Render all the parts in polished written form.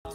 Good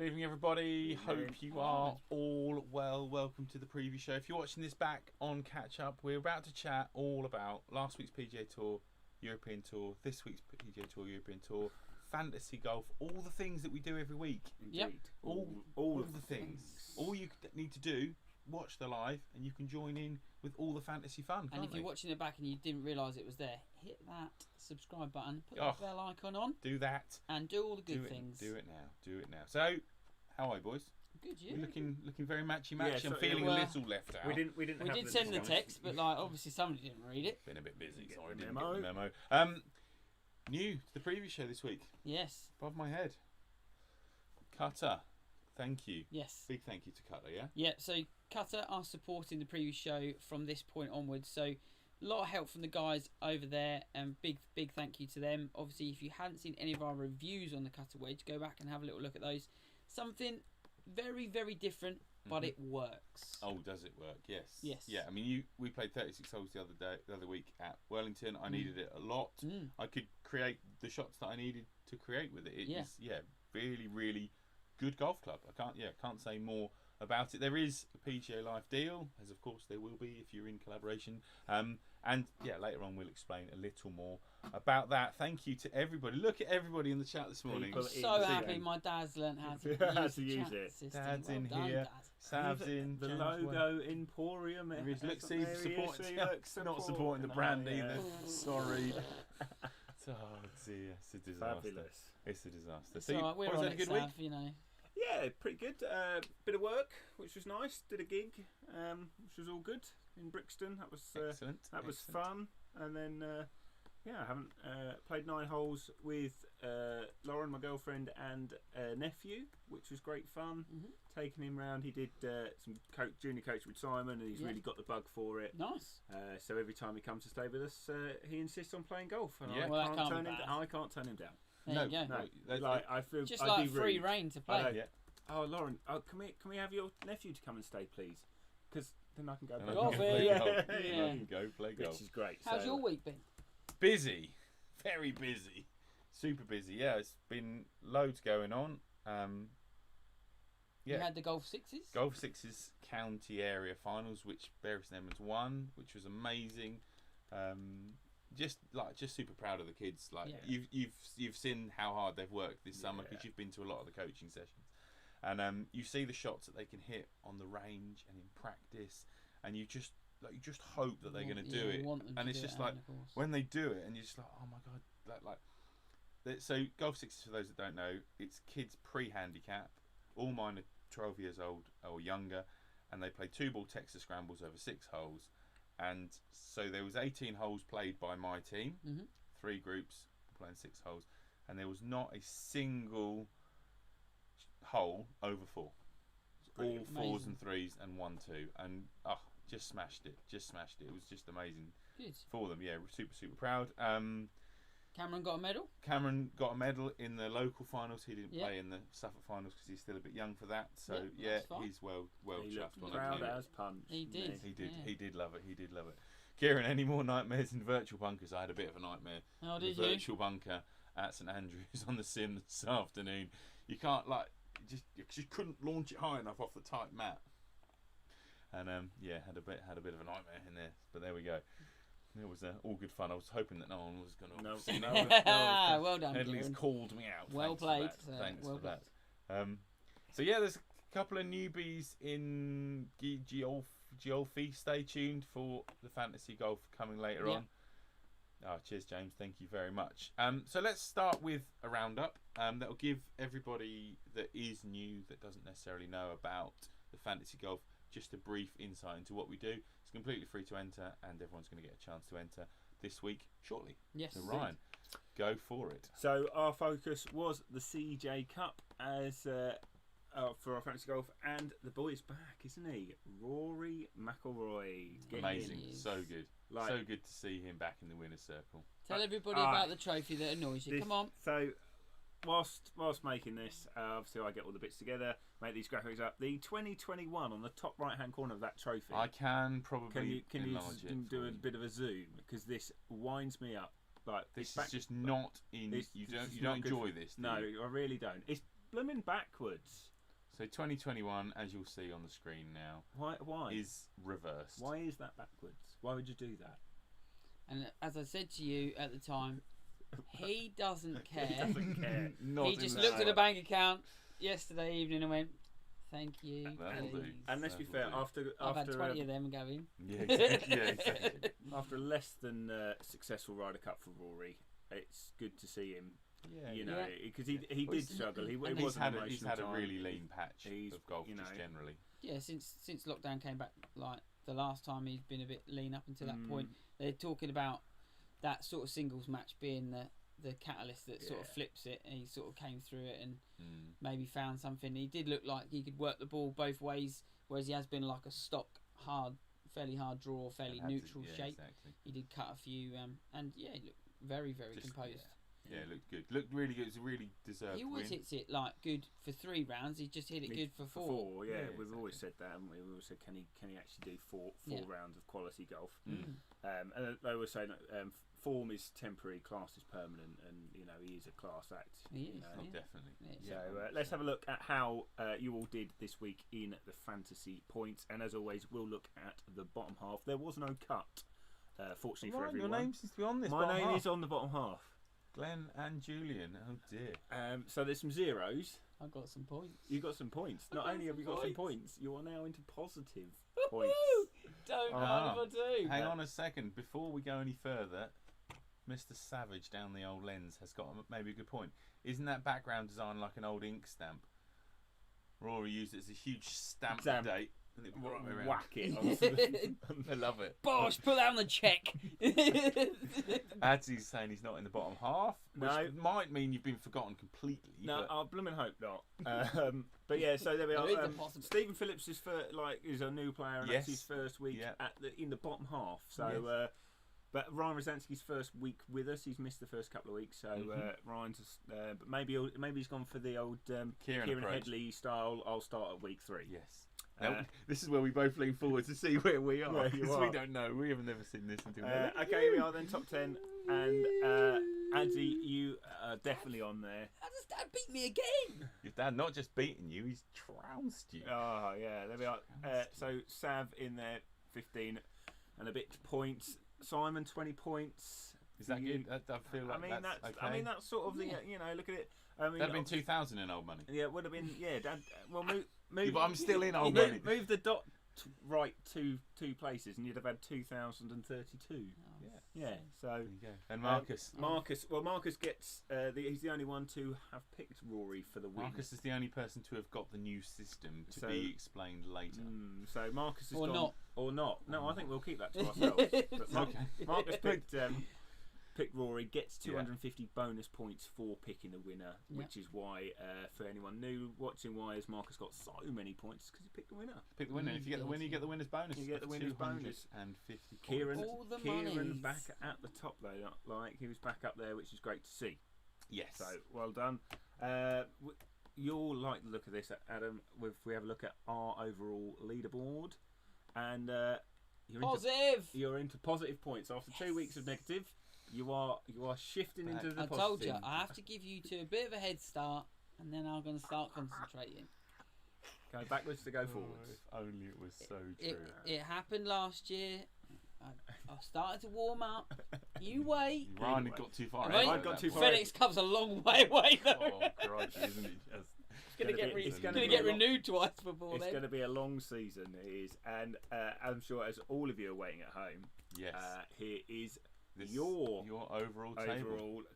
evening, everybody. Hope you are all well. Welcome to the preview show. If you're watching this back on catch up, we're about to chat all about last week's PGA Tour, European Tour, this week's PGA Tour, European Tour, fantasy golf, all the things that we do every week. Yep. All of the things. All you need to do, watch the live, and you can join in with all the fantasy fun. And if you're watching it back and you didn't realise it was there, hit that subscribe button, put the bell icon on. Do that. And do all the good things. Do it now. Do it now. So, how are you, boys? Good, you. We're looking very matchy. Yeah, I'm feeling a little left out. We didn't send the text, but like obviously somebody didn't read it. Been a bit busy, so I the didn't memo. get the memo. New to the preview show this week. Yes. Above my head. Cutter. Thank you. Yes. Big thank you to Cutter, yeah? Yeah, so Cutter are supporting the preview show from this point onwards. So a lot of help from the guys over there, and big thank you to them. Obviously, if you hadn't seen any of our reviews on the Cutter wedge, go back and have a little look at those. Something very, very different, but it works. Oh, does it work? Yes. Yes. Yeah, I mean, we played 36 holes the other week at Wellington. I needed it a lot. I could create the shots that I needed to create with it. It is, really, really good golf club. I can't say more about it. There is a PGA Live deal, as of course there will be if you're in collaboration. And later on we'll explain a little more about that. Thank you to everybody. Look at everybody in the chat this morning. I'm so happy my dad's learned how to use it. System. Dad's well in done, here. Dad. Sav's in. The James logo Emporium. Look, Steve supporting. Not supporting the brand either. Sorry. Oh dear, it's a disaster. Fabulous. It's a disaster. It's So alright, we're on it, Sav, you know. Yeah, pretty good. Bit of work, which was nice. Did a gig, which was all good in Brixton. That was excellent. That was fun. And then I haven't played 9 holes with Lauren, my girlfriend, and nephew, which was great fun. Taking him round, he did some junior coach with Simon, and he's really got the bug for it. Nice. So every time he comes to stay with us, he insists on playing golf, and well, I can't turn him down. There you go. No, like I feel just I'd like be free rude. reign to play. Oh, Lauren, can we have your nephew to come and stay, please? Because then I can go play golf. I can go play golf. Which is great. How's your week been? Busy, very busy, super busy. Yeah, it's been loads going on. You had the Golf Sixes? Golf Sixes county area finals, which Bury St Edmunds won, which was amazing. Just super proud of the kids. You've seen how hard they've worked this summer because you've been to a lot of the coaching sessions, and you see the shots that they can hit on the range and in practice, and you just hope that they're going to do it. And it's just like when they do it, and you're just like, oh my god, So Golf Sixes, for those that don't know, it's kids pre-handicap. All mine are 12 years old or younger, and they play 2-ball Texas scrambles over 6 holes. And so there was 18 holes played by my team, 3 groups playing 6 holes, and there was not a single hole over 4. All 4s and 3s and 1-2, and just smashed it. It was just amazing. Good. For them. Yeah, we're super proud. Cameron got a medal? Cameron got a medal in the local finals. He didn't play in the Suffolk finals because he's still a bit young for that. So he's well chuffed on proud it. as punch. He did. He did love it. Kieran, any more nightmares in the virtual bunkers? I had a bit of a nightmare. Oh, did the you? Virtual bunker at St Andrews on the sim this afternoon. You can't just couldn't launch it high enough off the tight mat. And had a bit of a nightmare in there. But there we go. It was all good fun. I was hoping that no one was going to see it. Well done, At least Kieran. called me out. Well played. Thanks for that. So there's a couple of newbies in Geolfi. Stay tuned for the fantasy golf coming later on. Cheers, James. Thank you very much. So let's start with a roundup. That'll give everybody that is new, that doesn't necessarily know about the fantasy golf, just a brief insight into what we do. It's completely free to enter, and everyone's going to get a chance to enter. this week shortly. Yes. So Ryan, go for it. So our focus was the CJ Cup as for our fantasy golf, and the boy's back, isn't he? Rory McIlroy. Amazing, so good. So good to see him back in the winner's circle. Tell everybody about the trophy that annoys you. Come on. So, whilst making this, obviously I get all the bits together, make these graphics up. The 2021 on the top right-hand corner of that trophy. I can probably can you do a me. bit of a zoom, because this winds me up. Like this is just not in. You don't enjoy this. No, I really don't. It's blooming backwards. So 2021, as you'll see on the screen now, why is reversed. Why is that backwards? Why would you do that? And as I said to you at the time, he doesn't care. He doesn't care. He just looked at a bank account yesterday evening and went, "Thank you." That'll do. And let's be fair, I've had 20 of them going. Yeah, exactly. After a less than successful Ryder Cup for Rory, it's good to see him. Yeah, because he did struggle. He's had a really lean patch of golf just generally. Yeah, since lockdown came back, like the last time he's been a bit lean up until that point. They're talking about that sort of singles match being the catalyst that sort of flips it, and he sort of came through it and maybe found something. He did look like he could work the ball both ways, whereas he has been like a stock fairly hard draw, fairly neutral shape. Exactly. He did cut a few, and he looked very, very composed. Yeah, it looked good. Looked really good. It was a really deserved He always win. hits it like good for 3 rounds. He just hit it good for 4. Yeah, we've always said that, haven't we? We always said, can he actually do four rounds of quality golf? And they were saying form is temporary, class is permanent, and he is a class act. He is, definitely. Yeah. So let's have a look at how you all did this week in the fantasy points, and as always, we'll look at the bottom half. There was no cut, fortunately for everyone. Your name seems to be on this. My name is on the bottom half. Glenn and Julian. Oh dear. So there's some zeros. I've got some points. You got some points. Not only have you got some points, you are now into positive points. Don't mind if I do. Hang on a second. Before we go any further, Mr. Savage down the old lens has got maybe a good point. Isn't that background design like an old ink stamp? Rory used it as a huge stamp date. And it whack it. I love it. Bosh, put that on the check. Adzy's saying he's not in the bottom half, which might mean you've been forgotten completely. No, I blooming hope not. But yeah, so there we are. Stephen Phillips is a new player, and that's his first week in the bottom half. So, but Ryan Rosansky's first week with us. He's missed the first couple of weeks, so Ryan's. But maybe he's gone for the old Kieran Headley style. I'll start at week 3. Yes. Now, this is where we both lean forward to see where we are, because we don't know. We have never seen this until now. Okay, here we are then, top 10. And Adsy, you are definitely on there. How does Dad beat me again? Your dad not just beaten you, he's trounced you. Oh, yeah, there we are. So Sav in there, 15 and a bit points. Simon, 20 points. Is that good? I feel like that's okay. I mean, that's sort of the, look at it. I mean, that'd have been 2,000 in old money. Yeah, it would have been, Dad. Well, move. But I'm still in old money. Move the dot right two places, and you'd have had 2,032. Yeah. So there you go. And Marcus. Marcus gets. He's the only one to have picked Rory for the win. Marcus is the only person to have got the new system to be explained later. So Marcus has gone. Or not. No, I think we'll keep that to ourselves. But Marcus picked Rory, gets 250 bonus points for picking the winner, which is why, for anyone new watching, why has Marcus got so many points? Because he picked the winner. Pick the winner. If you get the winner, you get the winner's bonus. You get the winner's bonus. And 50 Kieran back at the top though, like he was back up there, which is great to see. Yes. So well done. You'll like the look of this, Adam. If we have a look at our overall leaderboard, and you're into positive points after 2 weeks of negative. You are shifting into the positive. I told you, I have to give you two a bit of a head start, and then I'm going to start concentrating. Go backwards to go forwards. If only it was so true. It happened last year. I started to warm up. You wait. Ryan had got too far. I got too far. FedEx Cup's a long way away though. Oh, crikey, isn't it just? It's going to get renewed twice before then. It's going to be a long season, it is. And I'm sure, as all of you are waiting at home, here is your overall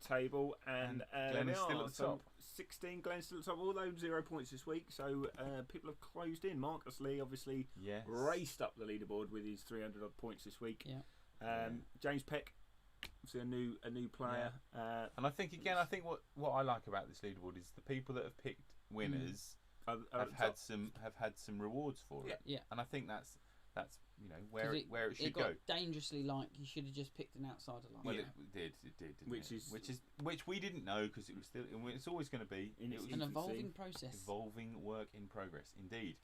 table, and Glenn is still at the top. 16. Glenn's still at the top. All those 0 points this week, so people have closed in. Marcus Lee obviously raced up the leaderboard with his 300 odd points this week. James Peck obviously a new player. And I think what I like about this leaderboard is the people that have picked winners have had some rewards for it. Yeah. And I think that's where it should go. Dangerously like you should have just picked an outsider line. Well, it did, which we didn't know because it was still. It's always going to be an evolving process. Evolving work in progress, indeed.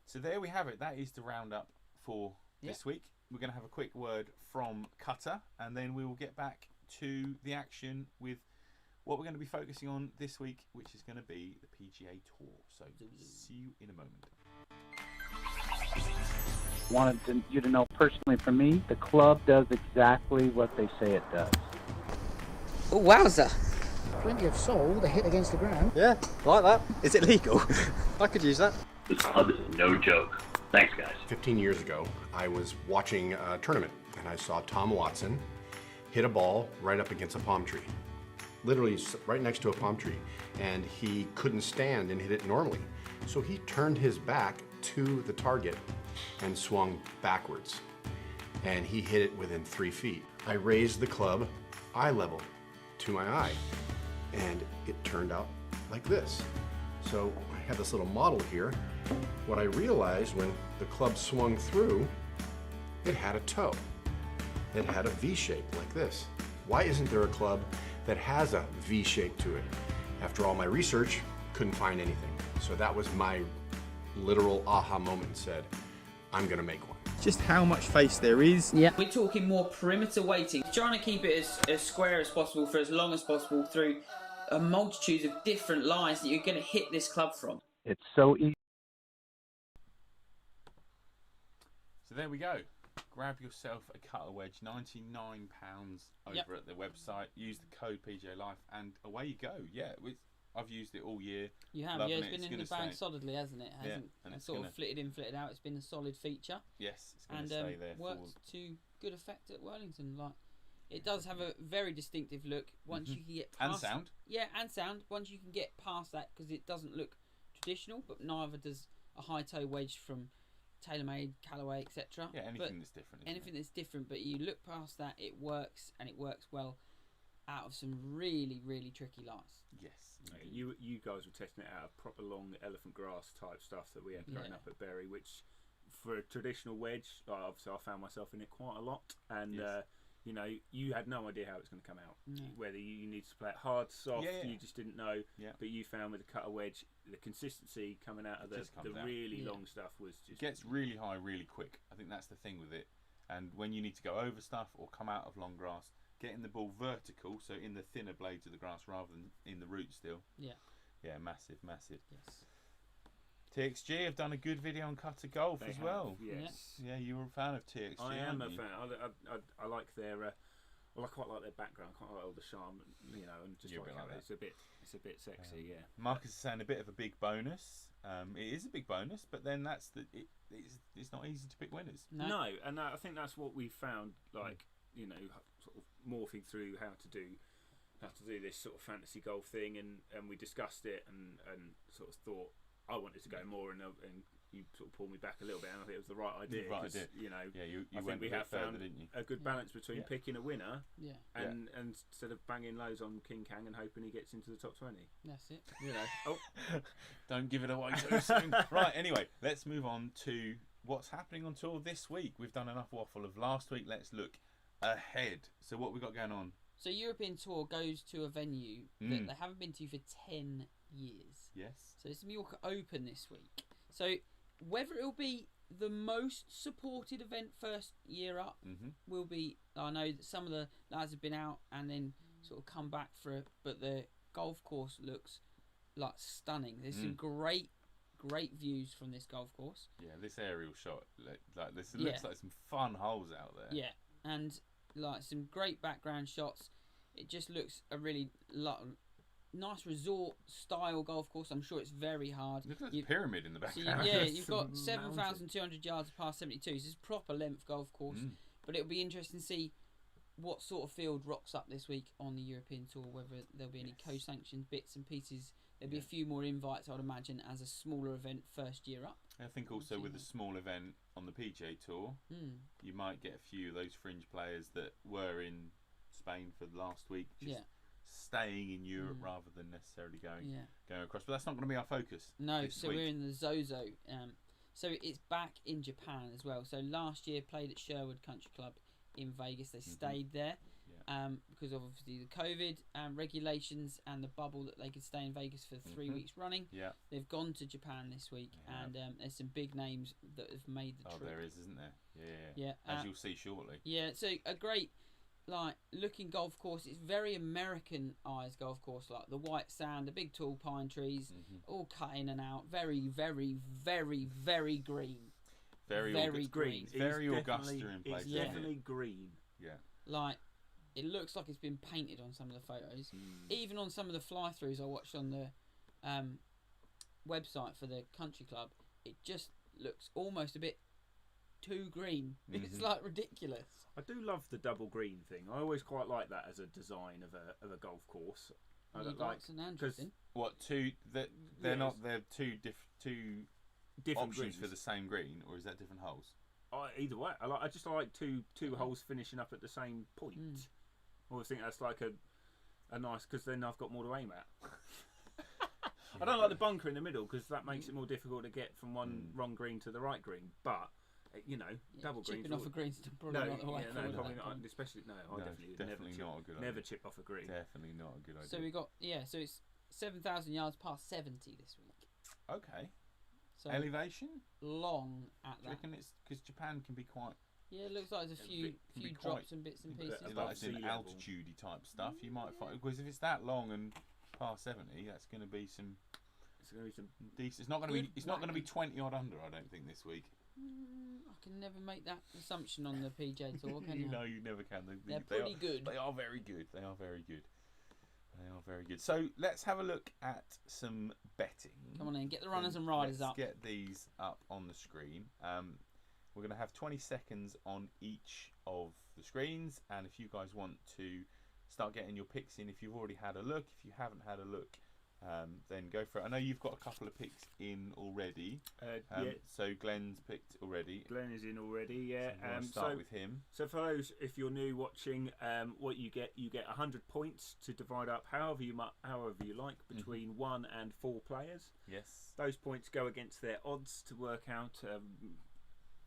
So there we have it. That is the roundup for this week. We're going to have a quick word from Cutter, and then we will get back to the action with what we're going to be focusing on this week, which is going to be the PGA Tour. So see you in a moment. Wanted you to know personally from me, the club does exactly what they say it does. Oh, wowza. Plenty of soul to hit against the ground. Yeah, like that. Is it legal? I could use that. This club is no joke. Thanks, guys. 15 years ago, I was watching a tournament, and I saw Tom Watson hit a ball right up against a palm tree. Literally right next to a palm tree. And he couldn't stand and hit it normally. So he turned his back to the target and swung backwards. And he hit it within 3 feet. I raised the club eye level to my eye, and it turned out like this. So I have this little model here. What I realized when the club swung through, it had a toe. It had a V shape like this. Why isn't there a club that has a V shape to it? After all my research, couldn't find anything. So that was my literal aha moment. Said, I'm gonna make one. Just how much face there is. Yeah. We're talking more perimeter weighting. Trying to keep it as square as possible for as long as possible through a multitude of different lines that you're going to hit this club from. It's so easy. So there we go. Grab yourself a cutter wedge, £99 over at the website. Use the code PJLife and away you go. Yeah, I've used it all year. You have, Loving It's been in the bag solidly, hasn't it? And it's sort of flitted in, flitted out. It's been a solid feature. Yes, it's going to stay there. Works to good effect at Wellington. Like, it does have a very distinctive look. Once you can get past and sound. Yeah, and sound. Once you can get past that, because it doesn't look traditional, but neither does a high toe wedge from TaylorMade, Callaway, etc. Yeah, anything that's different. Anything that's different, but you look past that, it works, and it works well out of some really, really tricky lies. Yes. You guys were testing it out of proper long elephant grass type stuff that we had growing up at Bury, which for a traditional wedge, obviously I found myself in it quite a lot, and you had no idea how it's going to come out. Whether you needed to play it hard, soft, you just didn't know. Yeah. But you found with the cutter wedge, the consistency coming out of the really long stuff was just... It gets really high really quick. I think that's the thing with it. And when you need to go over stuff or come out of long grass, getting the ball vertical, so in the thinner blades of the grass rather than in the root still. Yeah. Yeah, massive. Yes. TXG have done a good video on cutter golf as well. Yes. Yeah, you were a fan of TXG. I am a fan. I like their. I quite like their background. Quite like all the charm, and just like how it's a bit sexy. Yeah. Marcus is saying a bit of a big bonus. It is a big bonus, but then it's not easy to pick winners. No, and I think that's what we found. Like sort of morphing through how to do this sort of fantasy golf thing, and we discussed it and sort of thought I wanted to go more, and you sort of pulled me back a little bit, and I think it was the right idea. You I think we have found a good balance between picking a winner, and instead of banging loads on King Kang and hoping he gets into the top 20. That's it. Don't give it away too soon. Right. Anyway, let's move on to what's happening on tour this week. We've done enough waffle of last week. Let's look ahead. So what we got going on? So European Tour goes to a venue that they haven't been to for 10 years. Yes. So it's the Mallorca Open this week. So whether it'll be the most supported event first year up will be... I know that some of the lads have been out and then sort of come back for it, but the golf course looks like stunning. There's some great views from this golf course. Yeah, this aerial shot, like this looks like some fun holes out there. Yeah, and like some great background shots. It just looks a really nice resort style golf course. I'm sure it's very hard. Look at the pyramid in the background. So you've got 7,200 yards of par 72. So it's a proper length golf course. But it'll be interesting to see what sort of field rocks up this week on the European Tour. Whether there'll be any co-sanctioned bits and pieces. There'll be a few more invites, I'd imagine, as a smaller event first year up. I think also with a small event on the PGA Tour, you might get a few of those fringe players that were in Spain for the last week. Just Yeah. staying in Europe rather than necessarily going across. But that's not going to be our focus. No, this so week. we're in the Zozo. So it's back in Japan as well. So last year played at Sherwood Country Club in Vegas. They stayed there because of obviously the COVID regulations and the bubble that they could stay in Vegas for 3 weeks running. Yeah. They've gone to Japan this week, and there's some big names that have made the trip. Oh, there is, isn't there? Yeah. Yeah. As you'll see shortly. Yeah, so a great looking golf course. It's very Americanized golf course, like the white sand, the big tall pine trees, all cut in and out. Very, very, very, very green. Very green. Very Augusta in place. It's definitely green. Yeah. Like, it looks like it's been painted on some of the photos. Even on some of the fly-throughs I watched on the website for the country club, it just looks almost a bit too green. It's like ridiculous. I do love the double green thing. I always quite like that as a design of a golf course. I don't like because what two? They're not. They're two different options greens for the same green, or is that different holes? Either way, I just like two holes finishing up at the same point. I always think that's like a nice, because then I've got more to aim at. I don't like the bunker in the middle because that makes it more difficult to get from one wrong green to the right green. But double greens. Chipping off a green's probably not the way forward. Probably not. Especially Definitely not a good idea. Never chip off a green. Definitely not a good idea. So we got so it's 7,000 yards past 70 this week. Okay. So elevation long at that. Reckon it's because Japan can be quite. Yeah, it looks like there's a few drops and bits and pieces. Like it's in altitude-y type stuff. You might find because if it's that long and past 70, that's going to be some. It's going to be some decent. It's not going to be. It's not going to be 20 odd under. I don't think this week. I can never make that assumption on the PJ Tour, can you? No, you never can. They're pretty good. They are very good. They are very good. They are very good. So let's have a look at some betting. Come on in, get the runners and riders up. Let's get these up on the screen. We're going to have 20 seconds on each of the screens, and if you guys want to start getting your picks in, if you've already had a look, if you haven't had a look, then go for it. I know you've got a couple of picks in already. So Glenn's picked already. Glenn is in already. Yeah. So start with him. So for those, if you're new watching, what you get 100 points to divide up however you like between 1 and 4 players. Yes. Those points go against their odds to work out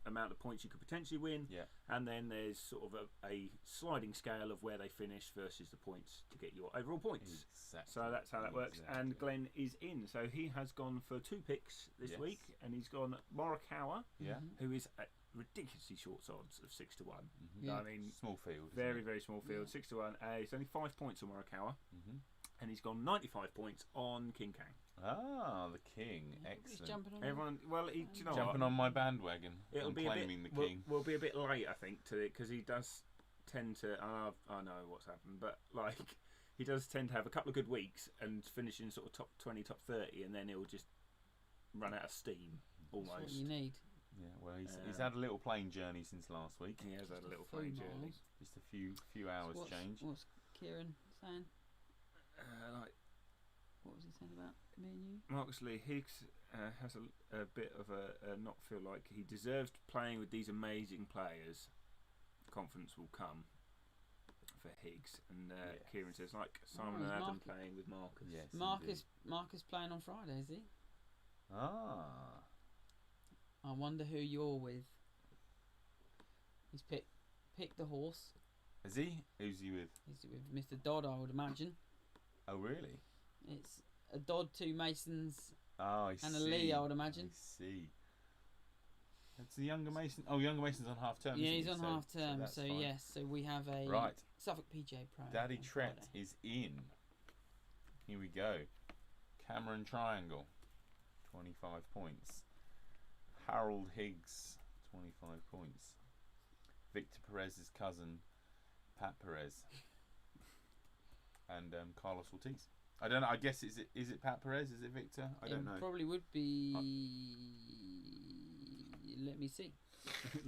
amount of points you could potentially win. Yeah. And then there's sort of a sliding scale of where they finish versus the points to get your overall points. Exactly. So that's how that works. And Glenn is in. So he has gone for 2 picks this week, and he's gone Morikawa, who is at ridiculously short odds of 6 to 1. Yeah. I mean, small field. Very, very small field. 6 to 1. It's only 5 points on Morikawa, and he's gone 95 points on King Kang. Ah, the king. Excellent. Jumping on Everyone, well, do you know jumping what? on my bandwagon. It'll I'm be claiming a bit, the king. We'll be a bit late, I think, to it because he does tend to. I know what's happened, but like he does tend to have a couple of good weeks and finish in sort of top 20, top 30, and then he'll just run out of steam almost. That's what you need. Yeah, well, he's had a little plane journey since last week. He has had a little plane journey. Just a few hours change. What's Kieran saying? What was he saying about me and you? Marcus Lee Higgs has a bit of a not feel like he deserved playing with these amazing players. Confidence will come for Higgs, and Kieran says like Simon and Adam playing with Marcus. Yes, Marcus playing on Friday, is he? Ah. I wonder who you're with. He's picked the horse. Is he? Who's he with? He's with Mr. Dodd, I would imagine. Oh, really? It's a Dodd, 2 Masons, and a Lee, I would imagine. I see. That's the younger Mason. Oh, younger Mason's on half term. Yeah, he's on half term. So yes, so we have a Suffolk PGA Pro. Daddy Trett is in. Here we go. Cameron Triangle, 25 points. Harold Higgs, 25 points. Victor Perez's cousin, Pat Perez, and Carlos Ortiz. I don't know. I guess is it Pat Perez? Is it Victor? I don't know. Probably would be. Let me see.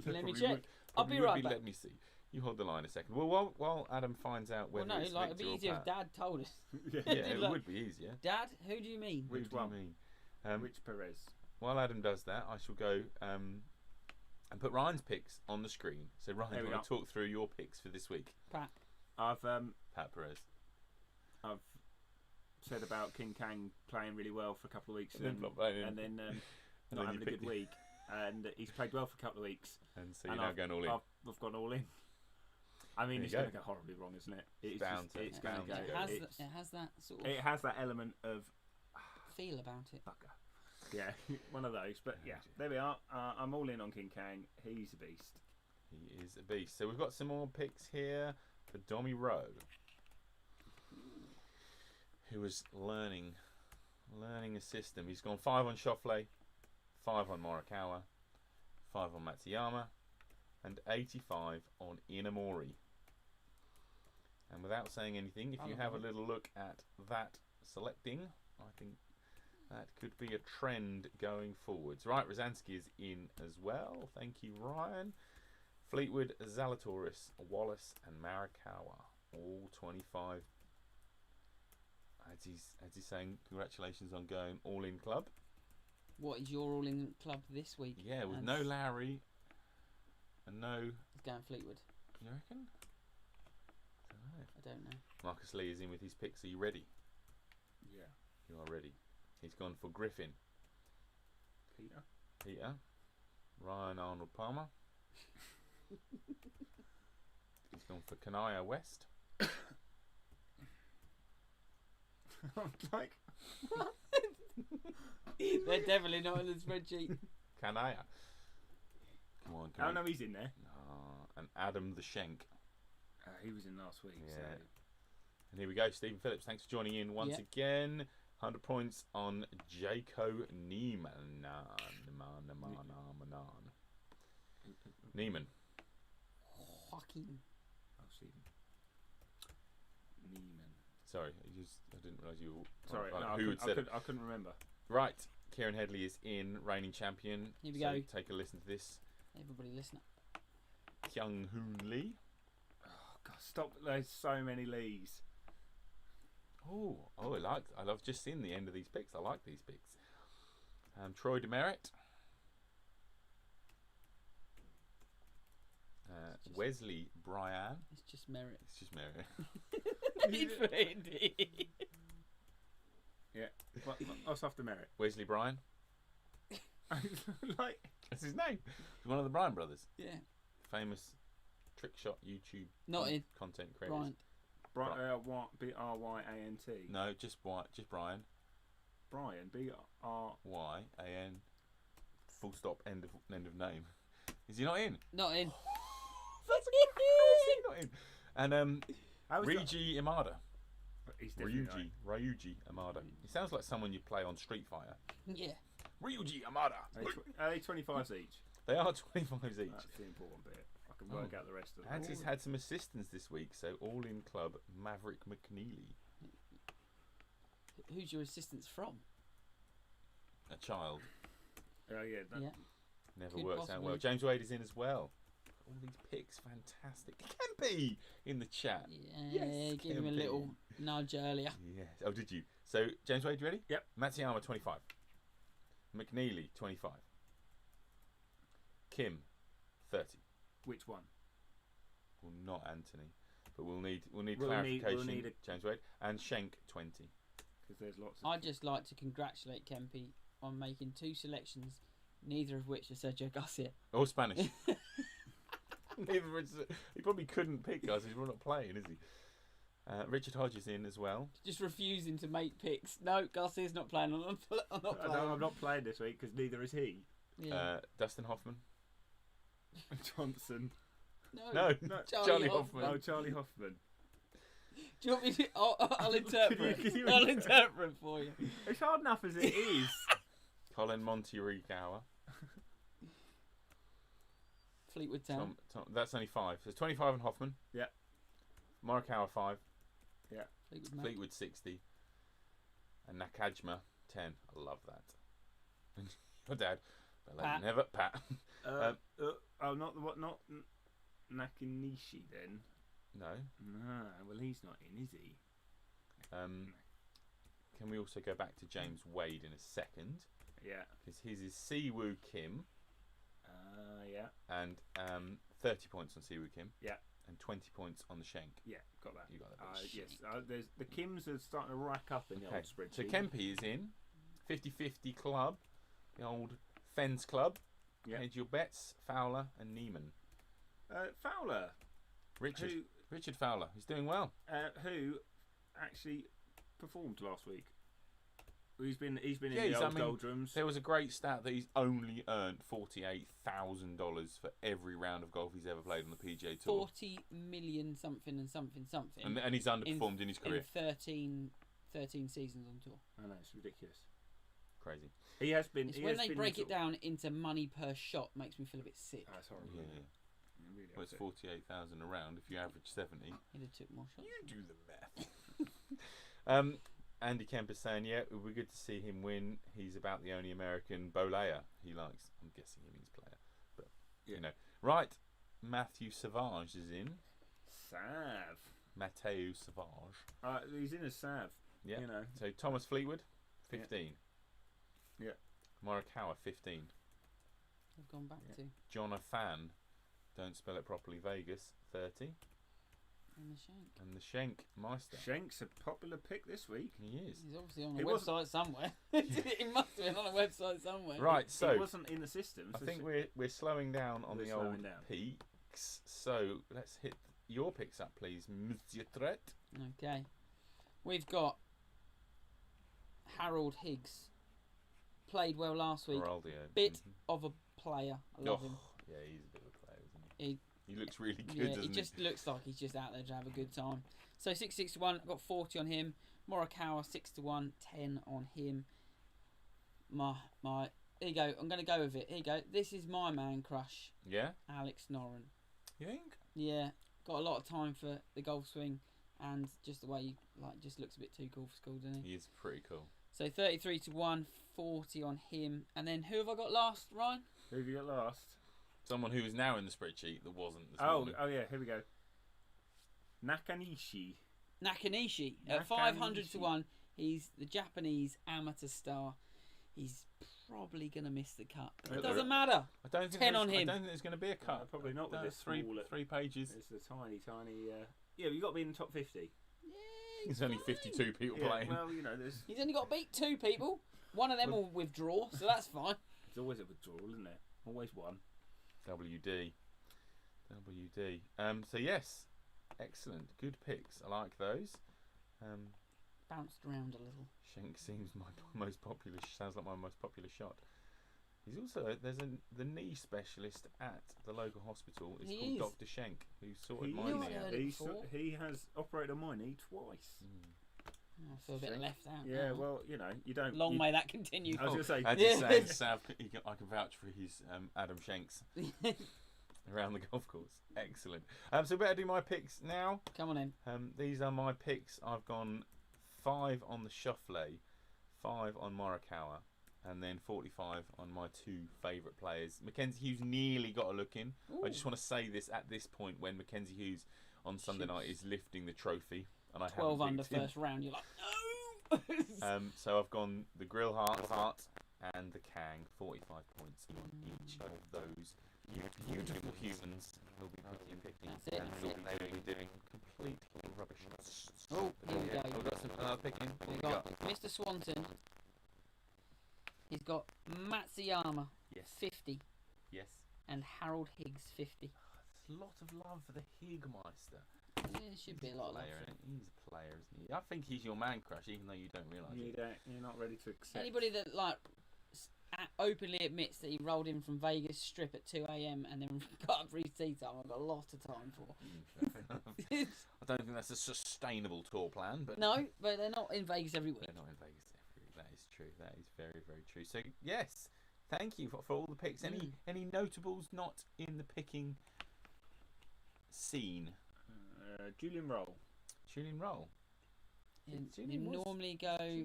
Let me check. I'll be right back. Let me see. You hold the line a second. Well, while Adam finds out whether it's Victor it'd be easier if Dad told us. Yeah, it would be easier. Dad, who do you mean? Which one? Do you mean? Which Perez? While Adam does that, I shall go and put Ryan's picks on the screen. So Ryan, do you want to talk through your picks for this week? Pat. I've Pat Perez. I've said about King Kang playing really well for a couple of weeks And then not playing him. and then And not then having you a good picked- week. And he's played well for a couple of weeks. And so you're and now I've, going all in. I've gone all in. I mean, There it's you going to go. go horribly wrong, isn't it? It's bound to. It's going to go. It has that sort of It has that element of feel about it. bugger. Yeah, one of those. But yeah, there we are. I'm all in on King Kang. He's a beast. He is a beast. So we've got some more picks here for Dommy Rowe, who was learning a system. He's gone 5 on Shoffley, 5 on Morikawa, 5 on Matsuyama, and 85 on Inamori. And without saying anything, if you have a little look at that selecting, I think that could be a trend going forwards. Right, Rosansky is in as well. Thank you, Ryan. Fleetwood, Zalatoris, Wallace, and Marikawa, all 25. As he's saying, congratulations on going all in club. What is your all-in club this week? Yeah, with no Lowry and no. He's going Fleetwood. You reckon? I don't know. Marcus Lee is in with his picks. Are you ready? Yeah. You are ready. He's gone for Griffin. Peter. Ryan Arnold Palmer. He's gone for Kanaya West. I'm like, They're definitely not in the spreadsheet. Kanaya. Come on, oh no, he's in there. And Adam the Schenk. He was in last week. Yeah. So. And here we go, Stephen Phillips. Thanks for joining in once again. 100 points on Jaco Neiman. Neiman. Joaquin. Oh, Stephen. Neiman. Sorry, I didn't realise you were. Sorry, right, no, who had said it? I couldn't remember. Right, Kieran Headley is in, reigning champion. Here we so go. Take a listen to this. Everybody listen up. Kyung Hoon Lee. Oh God, stop! There's so many Lees. Oh, I love just seeing the end of these picks. I like these picks. Troy Demerit. Wesley Bryan. It's just merit. It's just Merit. Yeah. What's after merit? Wesley Bryan. Like. That's his name. He's one of the Bryan brothers. Yeah. Famous trick shot YouTube Not in. content creators. Bryant. Bryant. No, just Brian. Brian. B-R. Y-A-N. Full stop. End of name. Is he not in? Not in. That's crazy. Not in. And Ryuji Imada. He's definitely Ryuji Imada. He sounds like someone you play on Street Fighter. Yeah. Ryuji Imada. Are they 25s each? They are 25s each. That's the important bit. I can work out the rest of them. And he's had some assistants this week, so all in club Maverick McNeely. Who's your assistants from? A child. Oh yeah. Yeah. Never Could works out possibly. well. James Wade is in as well. All these picks, fantastic. Kempy in the chat. Yeah, Yes, give him a Kempy. little nudge earlier. Yes. Oh, did you? So, James Wade, you ready? Yep. Matsuyama, 25. McNeely, 25. Kim, 30. Which one? Well, not Anthony, but we'll need We'll need clarification. James Wade and Schenk, 20. Because there's lots of. I'd just like to congratulate Kempy on making 2 selections, neither of which are Sergio Garcia. Or Spanish. Neither of which- he probably couldn't pick us. He's not playing, is he? Richard Hodges in as well. Just refusing to make picks. No, Garcia's not playing. I'm not playing. I'm not playing this week because neither is he. Yeah. Dustin Hoffman. Johnson. No. No, Charlie Hoffman. Oh, Charlie Hoffman. Do you want me to? I'll interpret. Can you I'll interpret for you. It's hard enough as it is. Colin Monterigao. Fleetwood Town. Tom, that's only 5. So it's 25 on Hoffman. Yeah. Morikawa 5. Yeah. Fleetwood 60. And Nakajima 10. I love that. Your dad. But like Pat. never Pat. Not Nakanishi then. No. No, well he's not in, is he? Can we also go back to James Wade in a second? Yeah. Because his is Siwoo Kim. Yeah. And 30 points on Siwoo Kim. Yeah. and 20 points on the Schenk. Yeah, got that. You got that. Yes, there's the Kims are starting to rack up in the old spreadsheet. So Kempy is in 50-50 club, the old Fens club. Yeah. Hedge your bets, Fowler and Neiman. Fowler. Richard Fowler. He's doing well. Who actually performed last week. He's been in the old doldrums. There was a great stat that he's only earned $48,000 for every round of golf he's ever played on the PGA Tour. 40 million something. And he's underperformed in his career. In 13 seasons on tour. I know, it's ridiculous. Crazy. He has been. It's when they break it down into money per shot makes me feel a bit sick. That's horrible. Yeah. Really Well, it's 48,000 a round. If you average 70, he'd have took more shots. You do the math. Andy Kemper's saying, yeah, it would be good to see him win. He's about the only American bowler he likes. I'm guessing he means player, but you know. Right, Matthew Savage is in. Sav. Mateo Savage. He's in as Sav. Yeah. You know. So Thomas Fleetwood, 15. Yeah. Morikawa, 15. I've gone back to. Jonathan, don't spell it properly, Vegas, 30. And the Schenk Meister. Schenk's a popular pick this week. He is. He's obviously on a website somewhere. He must have been on a website somewhere. Right, so he wasn't in the system. I think we're slowing down on the old peaks. So let's hit your picks up, please, Monsieur Trett. Okay, we've got Harold Higgs. Played well last week. Bit of a player. I love him. Yeah, he's a bit of a player, isn't he? He looks really good, doesn't he? He just looks like he's just out there to have a good time. So 6-6-1, I've got 40 on him. Morikawa 6-1, 10 on him. Here you go. I'm going to go with it. Here you go. This is my man crush. Yeah? Alex Noren. You think? Yeah. Got a lot of time for the golf swing, and just the way he just looks a bit too cool for school, doesn't he? He is pretty cool. So 33-1, 40 on him. And then who have I got last, Ryan? Who have you got last? Someone who is now in the spreadsheet that wasn't this morning. Oh yeah, here we go. Nakanishi at 500-1. He's the Japanese amateur star. He's probably going to miss the cut. It doesn't matter. I don't think 10 on him. I don't think there's going to be a cut. Probably not with this three pages. It's a tiny. Yeah, you've got to be in the top 50. Yeah, there's only 52 people playing. Well, you know, there's. He's only got to beat 2 people. One of them will withdraw, so that's fine. There's always a withdrawal, isn't there? Always one. WD. So yes, excellent, good picks. I like those. Bounced around a little. Schenk seems my most popular. Sounds like my most popular shot. He's also the knee specialist at the local hospital. It's called Dr. Schenk, who sorted my knee. He has operated on my knee twice. I feel a bit left out. Yeah, well, you know, you don't. Long may that continue. I was going to say. I just say, Sav, I can vouch for his Adam Shanks around the golf course. Excellent. So better do my picks now. Come on in. These are my picks. I've gone 5 on the Schauffele, 5 on Morikawa, and then 45 on my 2 favourite players. Mackenzie Hughes nearly got a look in. Ooh. I just want to say this at this point when Mackenzie Hughes on Sunday night is lifting the trophy. And I 12 under first round, you're like, no! So I've gone the Grill Heart and the Kang, 45 points on each of those beautiful humans who'll be picking. That's it. And they will be doing complete rubbish. Oh, here we go. We've got some picking. We've got Mr. Swanson. He's got Matsuyama, 50. Yes. And Harold Higgs, 50. There's a lot of love for the Higmeister. Yeah, it should be a lot of love. He's a player, isn't he? I think he's your man crush, even though you don't realise it. You're not ready to accept. Anybody that openly admits that he rolled in from Vegas Strip at 2 a.m. and then got up for his tea time, I've got a lot of time for. I don't think that's a sustainable tour plan, but no, but they're not in Vegas every week. They're not in Vegas every week. That is true. That is very, very true. So yes, thank you for all the picks. Any notables not in the picking scene? Julian Roll. We normally go.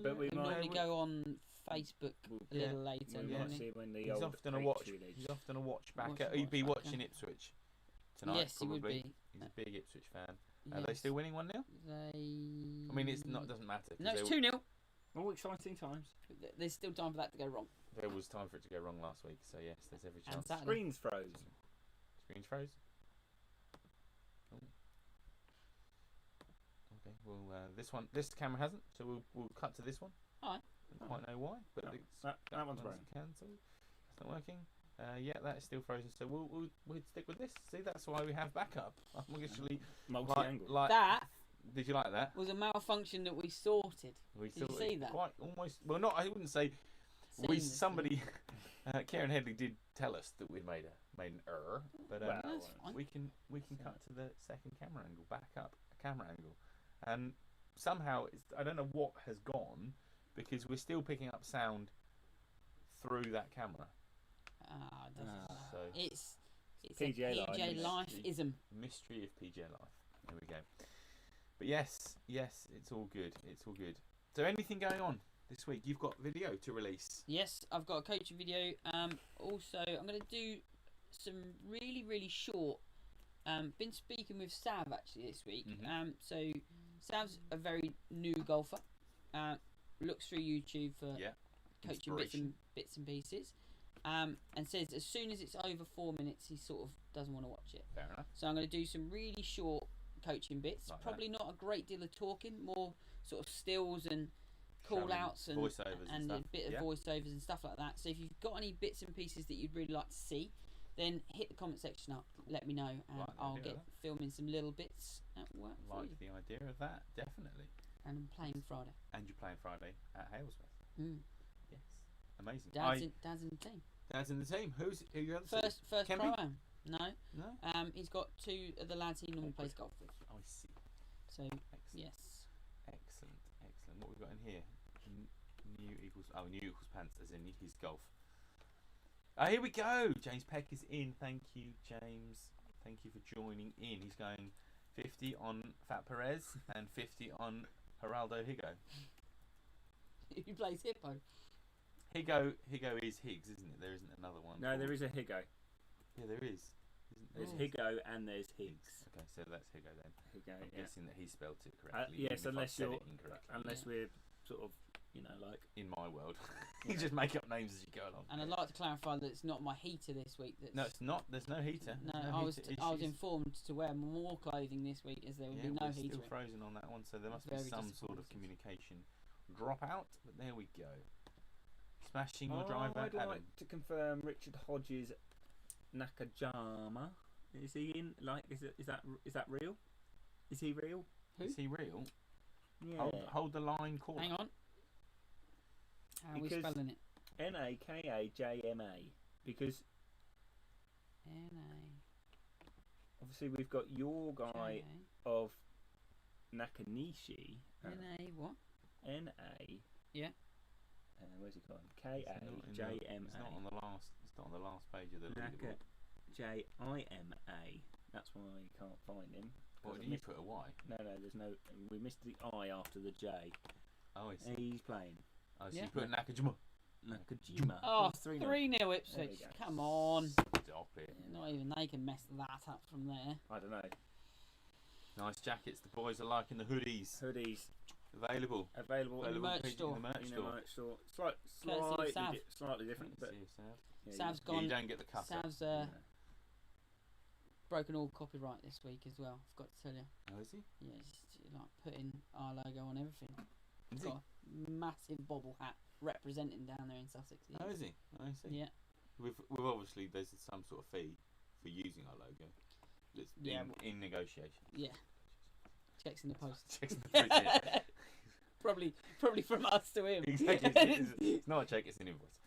But we normally go on Facebook a little later. We might see when he's often a watch back. He'd be watching Ipswich tonight. Yes, probably. He would be. He's a big Ipswich fan. Yes. Are they still winning 1-0? I mean, it doesn't matter. No, it's 2-0. All exciting times. There's still time for that to go wrong. There was time for it to go wrong last week, so yes, there's every chance. Screens froze. Screens froze. This camera hasn't, so we'll cut to this one. Alright. Don't quite know why, but that one's broken. Cancelled. It's not working. Yeah, that is still frozen. So we'll stick with this. See, that's why we have backup. I'm actually multi-angle. That. Did you like that? Was a malfunction that we sorted. Did you see that? Quite almost. Well, not. I wouldn't say. Somebody. Karen Headley did tell us that we'd made an error, but that's fine. we can cut to the second camera angle, back up a camera angle, and somehow I don't know what has gone, because we're still picking up sound through that camera. So it's PJ a PJ life-ism. Mystery of PJ life. There we go. But yes, it's all good. It's all good. So anything going on this week? You've got video to release. Yes, I've got a coaching video. Also, I'm going to do some really short. Been speaking with Sav actually this week. So Sav's a very new golfer. Looks through YouTube for coaching bits and pieces. And says as soon as it's over 4 minutes, he sort of doesn't want to watch it. Fair enough. So I'm going to do some really short coaching bits. Like Probably not a great deal of talking, more sort of stills and call outs and voiceovers and a bit of voiceovers and stuff like that. So if you've got any bits and pieces that you'd really like to see, then hit the comment section up, let me know, and I'll get filming some little bits at work for you. The idea of that, definitely. And I'm playing Friday. And you're playing Friday at Halesworth. Yes, amazing. Dad's in the team. Dad's in the team. Who you got? First pro-am. No. No. He's got two of the lads he normally plays golf with. I see. So excellent. yes. Excellent. What we've got in here? New equals pants, as in his golf. Here we go. James Peck is in. Thank you, James. Thank you for joining in. He's going 50 on Fat Perez and 50 on Geraldo Higo. Who plays Hippo? Higo is Higgs, isn't it? There isn't another one. No, there is a Higo. Yeah, there is. There's Higo and there's Higgs. Okay, so that's Higo then. Higo, I'm guessing that he spelled it correctly. Yes, unless we're sort of, like in my world, you just make up names as you go along. And I'd like to clarify that it's not my heater this week. No, it's not. There's no heater. No, I was informed to wear more clothing this week as there would be no heater. Still frozen on that one, so there must be some sort of communication drop out. But there we go. Smashing your driver. I'd like to confirm Richard Hodges Nakajima. Is he in? Is that real? Is he real? Who? Is he real? Yeah. Hold the line. Call. Hang on. How are we spelling it? Nakajima. Because obviously we've got your guy of Nakanishi. NA what? NA. Yeah. Where's he gone? KAJMA. It's not on the last. It's not on the last page of the leaderboard. JIMA. That's why you can't find him. What did you put a Y? No, there's no. We missed the I after the J. Oh, I see. He's playing. Oh, so you put Nakajima. Oh, 3-0 Ipswich. Come on. Stop it. Not even they can mess that up from there. I don't know. Nice jackets. The boys are liking the hoodies. Available in the merch store. Slightly different. But Sav's gone. You don't get the cutter. Sav's broken all copyright this week as well. I've got to tell you. Oh, is he? Yeah, he's like putting our logo on everything. Is got a massive bobble hat representing down there in Sussex. Oh, is he? I see. Yeah. We've obviously there's some sort of fee for using our logo. It's in negotiation. Yeah. Checks in the post. Checks in the post. Yeah. Probably from us to him. Exactly. It's not a check. It's an invoice.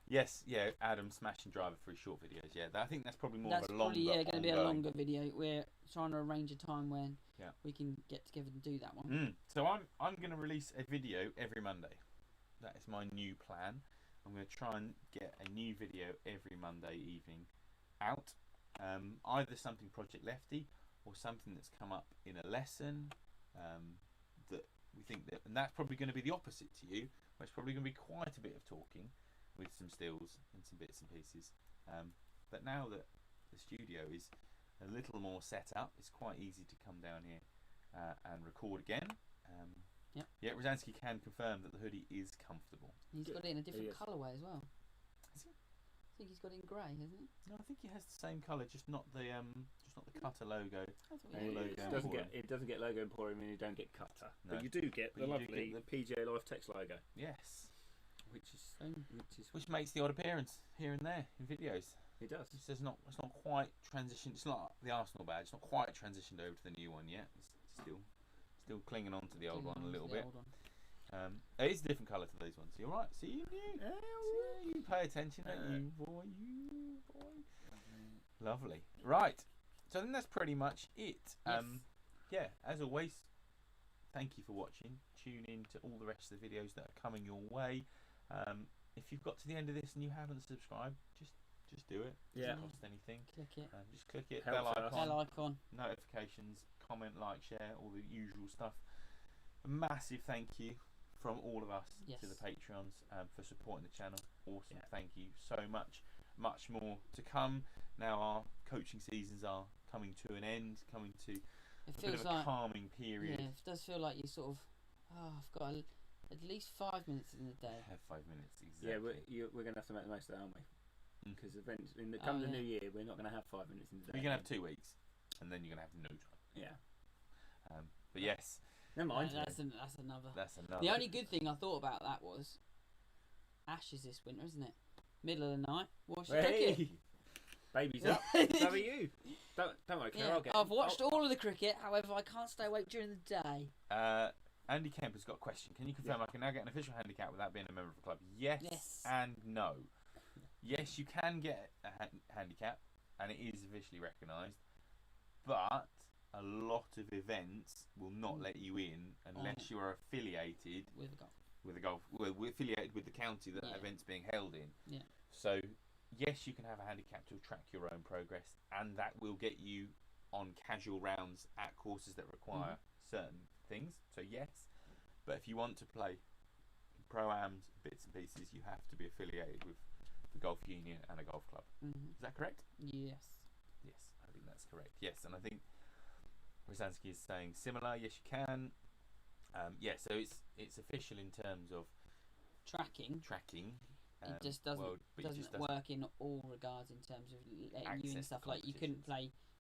Yes, yeah. Adam smashing driver for his short videos. Yeah, I think that's probably more of a longer. Going to be a longer video. We're trying to arrange a time when we can get together and do that one. So I'm going to release a video every Monday. That is my new plan. I'm going to try and get a new video every Monday evening out. Either something Project Lefty or something that's come up in a lesson that we think that, and that's probably going to be the opposite to you, where it's probably going to be quite a bit of talking with some stills and some bits and pieces. But now that the studio is a little more set up, it's quite easy to come down here and record again. Yeah, Rosansky can confirm that the hoodie is comfortable. He's got it in a different colourway as well. Is he? think he's got it in grey, hasn't he? No, I think he has the same colour, just not the cutter logo. It doesn't get logo Emporium, and you don't get cutter, No. but you do get the lovely PGA Life text logo. Yes, which makes the odd appearance here and there in videos. It does. It's not quite transitioned. It's not the Arsenal badge. It's not quite transitioned over to the new one yet. It's still clinging on to the old one a little bit. It is a different colour to these ones. You're right. See, you knew. You pay attention, don't you, boy? You boy. Lovely. Right. So I think that's pretty much it. Yes. Yeah. As always, thank you for watching. Tune in to all the rest of the videos that are coming your way. If you've got to the end of this and you haven't subscribed, just do it. Yeah. Doesn't cost anything. Click it. Just click it. Helps us. Bell icon. Notifications. Comment, like, share, all the usual stuff. A massive thank you from all of us to the Patreons for supporting the channel. Awesome. Thank you so much. Much more to come. Now our coaching seasons are coming to an end, coming to a bit of a calming period. Yeah, it does feel like you sort of, I've got at least 5 minutes in the day. Have 5 minutes, exactly. Yeah, we're going to have to make the most of that, aren't we? Because eventually, come the new year, we're not going to have 5 minutes in the day. You're going to have 2 weeks, and then you're going to have no time. Yeah. But yes. Never mind. That's another. That's another. The only good thing I thought about that was Ashes this winter, isn't it? Middle of the night. Watch the cricket. Baby's up. So are you. Don't worry, Claire. I've watched all of the cricket. However, I can't stay awake during the day. Andy Kemper's got a question. Can you confirm I can now get an official handicap without being a member of the club? Yes. And no. Yes, you can get a handicap, and it is officially recognised, but a lot of events will not let you in unless you are affiliated with the golf. Affiliated with the county that event's being held in. Yeah. So yes, you can have a handicap to track your own progress, and that will get you on casual rounds at courses that require certain things. So yes, but if you want to play pro-ams, bits and pieces, you have to be affiliated with the golf union and a golf club. Is that correct? Yes. Yes, I think that's correct. Yes, and I think Rosansky is saying similar. Yes, you can. So it's official in terms of tracking. It just doesn't work in all regards in terms of letting you in stuff like you couldn't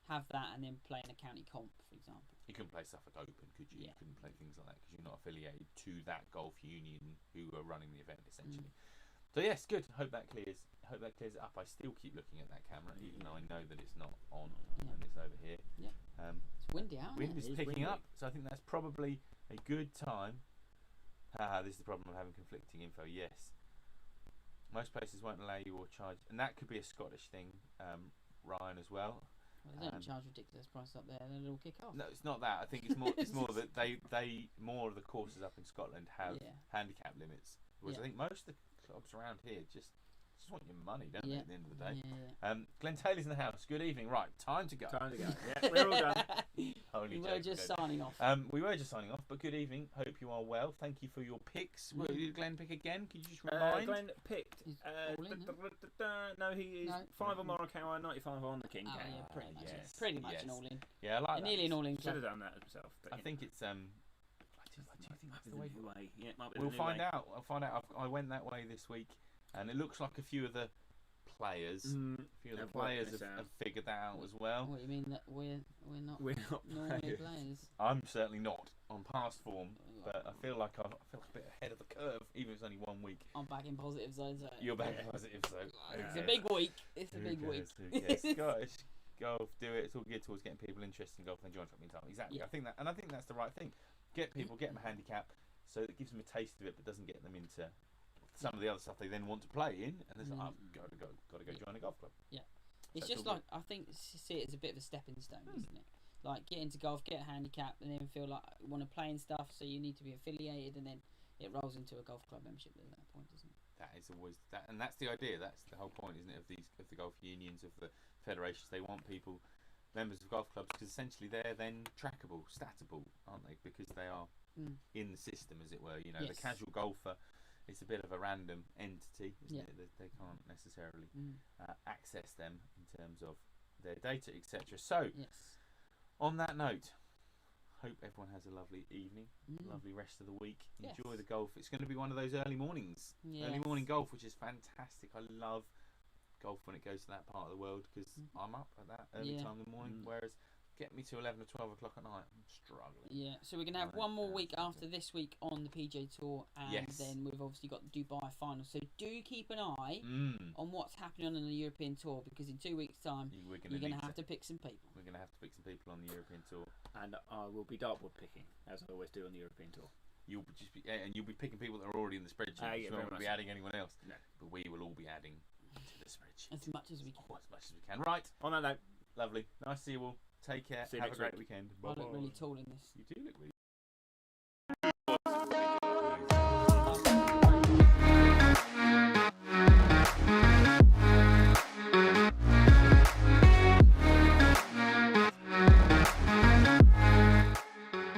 have that and then play in a county comp, for example. You couldn't play Suffolk Open, could you? Yeah. You couldn't play things like that because you're not affiliated to that golf union who are running the event essentially. So yes, good. Hope that clears it up. I still keep looking at that camera, even though I know that it's not on and it's over here. Yeah. It's windy out. Wind is picking up, so I think that's probably a good time. This is the problem of having conflicting info. Yes. Most places won't allow you or charge, and that could be a Scottish thing, Ryan, as well. They don't charge ridiculous prices up there, and then it'll kick off. No, it's not that. I think it's more that they more of the courses up in Scotland have handicap limits, whereas I think most of the clubs around here just want your money, don't they? At the end of the day. Glenn Taylor's in the house. Good evening. Right, time to go. Yeah, we're all done. We were just signing off. We were just signing off, but good evening. Hope you are well. Thank you for your picks. Did Glenn pick again? Could you just remind? Glenn picked. No, he is 5 on Morikawa, 95 on the King. Oh, yeah, pretty much. Yes. Pretty much an all-in. Yeah, I like that. Nearly an all-in. Should have done that himself. I think it's I do think that's the way. We'll find out. I'll find out. I went that way this week, and it looks like a few of the players, have figured that out as well. What do you mean that we're not normally players? I'm certainly not on past form, but I feel like a bit ahead of the curve, even if it's only 1 week. I'm back in positive zone. So you're back in positive zone. It's a big week. It's a big week. Golf, do it. It's all geared towards getting people interested in golf and enjoying it meantime. Exactly. Yeah. I think that's the right thing. Get them a handicap, so it gives them a taste of it, but doesn't get them into some of the other stuff they then want to play in, and it's like, I've got to go join a golf club. Yeah, it's just like I think see it as a bit of a stepping stone, isn't it? Like get into golf, get a handicap, and then feel like you want to play and stuff. So you need to be affiliated, and then it rolls into a golf club membership at that point, doesn't it? That is always that, and that's the idea. That's the whole point, isn't it? Of the golf unions, of the federations. They want people members of golf clubs because essentially they're then trackable, statable, aren't they? Because they are in the system, as it were. You know, the casual golfer. It's a bit of a random entity, isn't it? They can't necessarily access them in terms of their data, etc. So, on that note, hope everyone has a lovely evening, lovely rest of the week. Enjoy the golf. It's going to be one of those early mornings, early morning golf, which is fantastic. I love golf when it goes to that part of the world because I'm up at that early time in the morning. Whereas get me to 11 or 12 o'clock at night, I'm struggling. Yeah, so we're going to have one more week after this week on the PGA Tour, and then we've obviously got the Dubai final. So do keep an eye on what's happening on the European Tour, because in 2 weeks' time, you're going to have to pick some people. We're going to have to pick some people on the European Tour. And I will be dartboard picking, as I always do on the European Tour. You'll just be, and you'll be picking people that are already in the spreadsheet. You won't be adding anyone else. No. But we will all be adding to the spreadsheet. As much as we can. As much as we can. Right. On that note. Lovely. Nice to see you all. Take care. Have a great weekend. I look really tall in this. You do look really